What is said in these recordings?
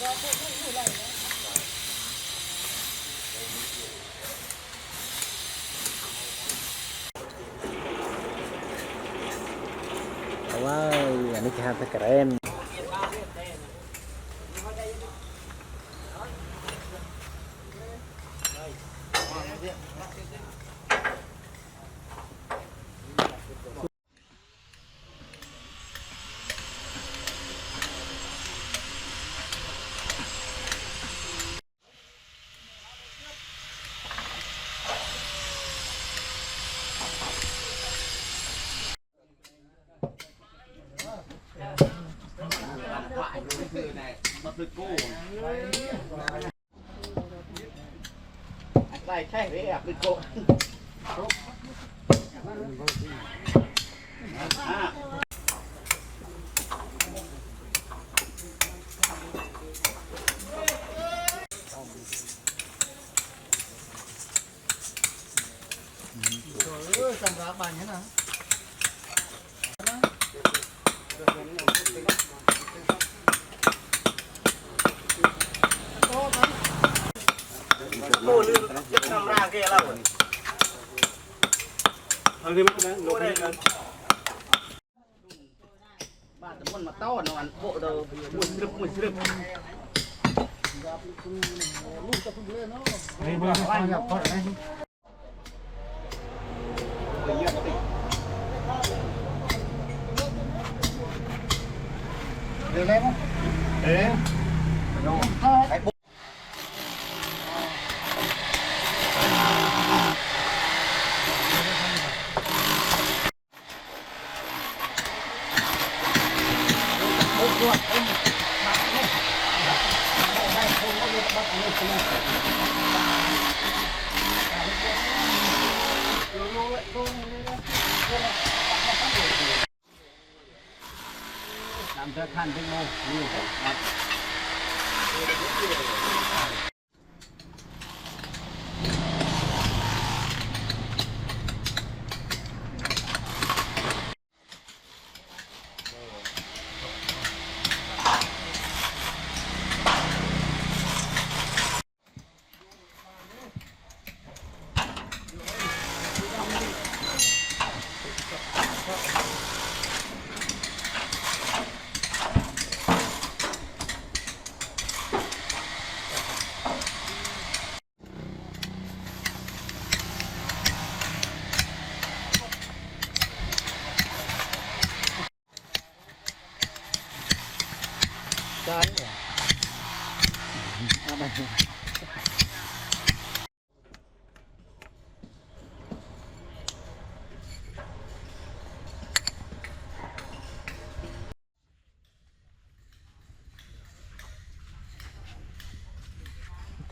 Wow, ini kayaknya keren. Đây khen để ép lên cô. Rồi cầm ra bàn thế nào? Cô lưu chất nằm ra kia là rồi. Thằng đi mất đấy, lột đây là. Ba tấm con mà to nó ăn bộ đầu mùi srip. Đây bây giờ phải nhập con này. Được lên không? Đấy. Rồi. Làm cho than tinh mô nhiều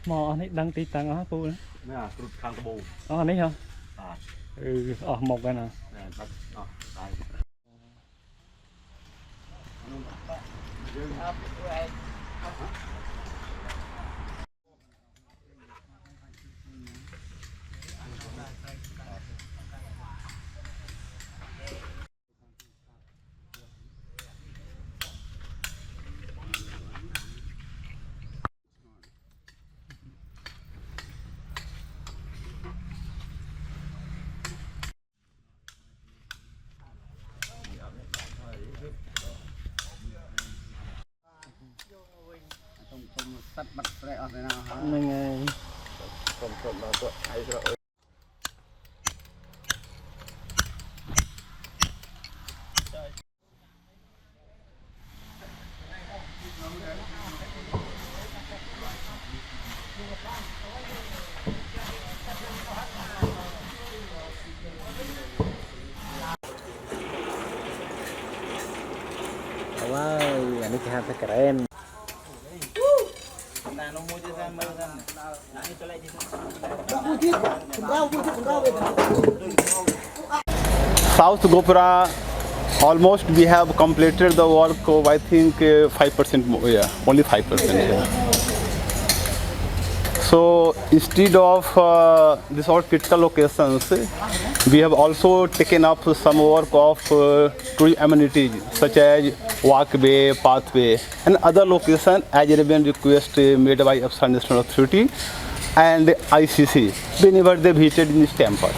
mò này đăng tí tăng á cô nữa. Nè, tụt khang tơ bù. Này hả? À. Một cái nào. Nè, bắt. Đây. Sắt bắt rẽ ở thế nào hả? Mình Cầm nó tuột hay rồi. wow, ini kayaknya keren. South Gopura, almost we have completed the work of I think 5% more, yeah, only 5%. Yeah. So instead of this all critical locations, we have also taken up some work of tourism amenities such as walkway, pathway, and other locations as a request made by Afghan National Authority and ICC whenever they visited in this temple.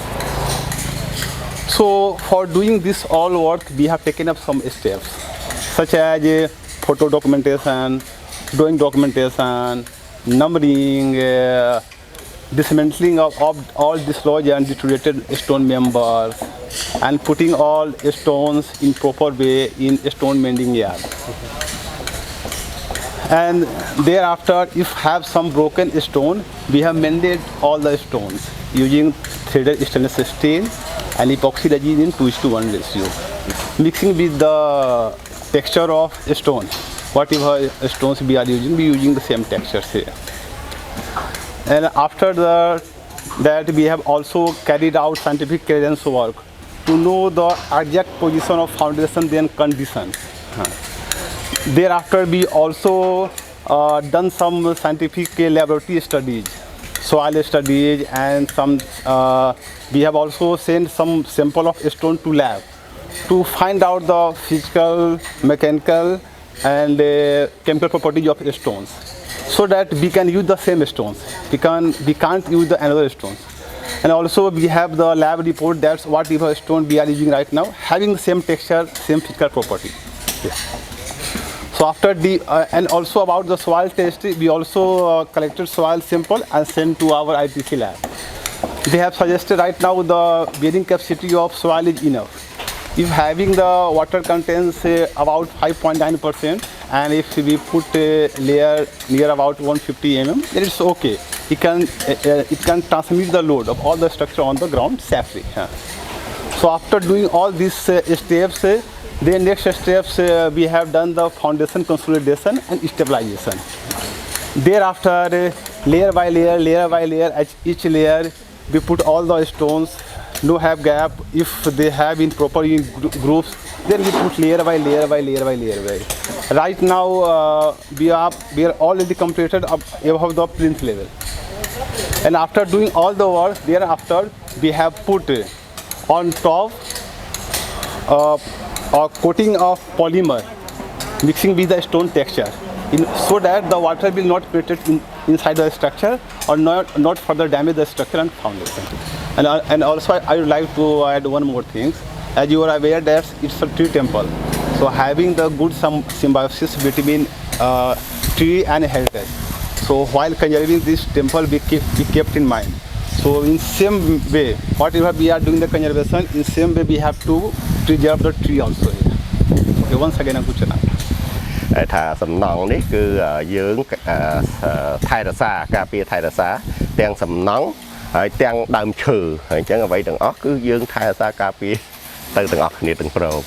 So for doing this all work, we have taken up some steps such as photo documentation, drawing documentation, numbering, dismantling of all dislodged and deteriorated stone members, and putting all stones in proper way in stone mending yard. And thereafter, if have some broken stone, we have mended all the stones using threaded stainless steel and epoxy resin in 2:1 ratio, mixing with the texture of stone. Whatever stones we are using the same textures here. And after that, we have also carried out scientific clearance work to know the exact position of foundation then condition. Thereafter, we also done some scientific laboratory studies, soil studies, and some. We have also sent some sample of stone to lab to find out the physical, mechanical, and chemical properties of stones, so that we can use the same stones. We can't use the another stones. And also we have the lab report that's whatever stone we are using right now having the same texture, same physical property. Yeah. So after the and also about the soil test, we also collected soil sample and sent to our ITC lab. They have suggested right now the bearing capacity of soil is enough. If having the water contains about 5.9%, and if we put a layer near about 150 mm, then it's okay. It can transmit the load of all the structure on the ground safely. So after doing all these steps, the next steps we have done the foundation consolidation and stabilization. Thereafter, layer by layer, at each layer we put all the stones. No have gap. If they have in proper in groups, then we put layer by layer. Right now we are already completed above the plinth level. And after doing all the work, thereafter we have put on top a coating of polymer mixing with the stone texture, so that the water will not penetrate inside the structure or not further damage the structure and foundation. And also I would like to add one more thing. As you are aware that it's a tree temple, so having the good symbiosis between tree and heritage. So while conserving this temple, we kept in mind. So in same way, whatever we are doing the conservation, in same way we have to preserve the tree also here. Okay, once again, I'm good. ថាសំណង់នេះគឺយើងថែរក្សាការពារថែរក្សាទាំងសំណង់ហើយទាំងដើមឈើហើយអញ្ចឹងអ្វីទាំងអស់គឺយើងថែរក្សាការពារទៅទាំងអស់គ្នាទាំងព្រម